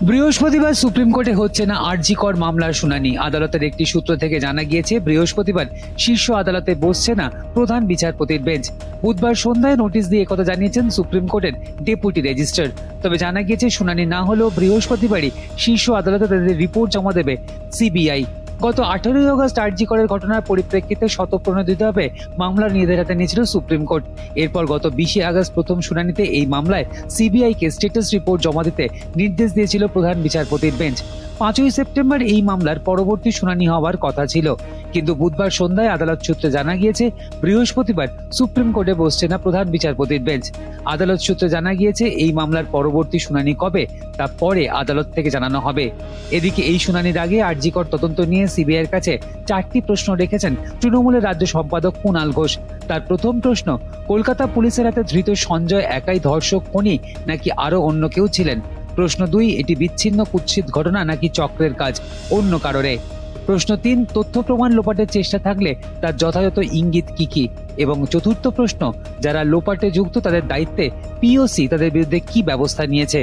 বৃহস্পতিবার সুপ্রিম কোর্টে হচ্ছে না আরজি কর মামলার শুনানি। আদালতের একটি সূত্র থেকে জানা গিয়েছে, বৃহস্পতিবার শীর্ষ আদালতে বসছে না প্রধান বিচারপতির বেঞ্চ। বুধবার সন্ধ্যায় নোটিশ দিয়ে একথা জানিয়েছেন সুপ্রিম কোর্টের ডেপুটি রেজিস্ট্রার। তবে জানা গিয়েছে, শুনানি না হলেও বৃহস্পতিবারই শীর্ষ আদালতে তাদের রিপোর্ট জমা দেবে সিবিআই। গত 18ই আগস্ট আরজি করের ঘটনার পরিপ্রেক্ষিতে শতপ্রণোদিতভাবে মামলার নিজেদের হাতে নিয়েছিল সুপ্রিম কোর্ট। এরপর গত 20 আগস্ট প্রথম শুনানিতে এই মামলায় সিবিআই কে স্ট্যাটাস রিপোর্ট জমা দিতে নির্দেশ দিয়েছিল প্রধান বিচারপতির বেঞ্চ। 5ই সেপ্টেম্বর এই মামলার পরবর্তী শুনানি হওয়ার কথা ছিল, কিন্তু বুধবার সন্ধ্যায় আদালত সূত্রে জানা গিয়েছে, বৃহস্পতিবার সুপ্রিম কোর্টে বসছে না প্রধান বিচারপতির বেঞ্চ। আদালত সূত্রে জানা গিয়েছে, এই মামলার পরবর্তী শুনানি কবে তা পরে আদালত থেকে জানানো হবে। এদিকে এই শুনানির আগে আরজি কর তদন্ত নিয়ে সিবিআইয়ের কাছে 4টি প্রশ্ন রেখেছেন তৃণমূলের রাজ্য সম্পাদক কুণাল ঘোষ। তার প্রথম প্রশ্ন, কলকাতা পুলিশের হাতে ধৃত সঞ্জয় একাই ধর্ষক খুনি নাকি আরো অন্য কেউ ছিলেন? প্রশ্ন 2, এটি বিচ্ছিন্ন কুৎসিত ঘটনা নাকি চক্রের কাজ অন্য কারণে? প্রশ্ন 3, তথ্য প্রমাণ লোপাটের চেষ্টা থাকলে তার যথাযথ ইঙ্গিত কি কি? এবং চতুর্থ প্রশ্ন, যারা লোপাটে যুক্ত তাদের দায়িত্বে পিওসি তাদের বিরুদ্ধে কি ব্যবস্থা নিয়েছে?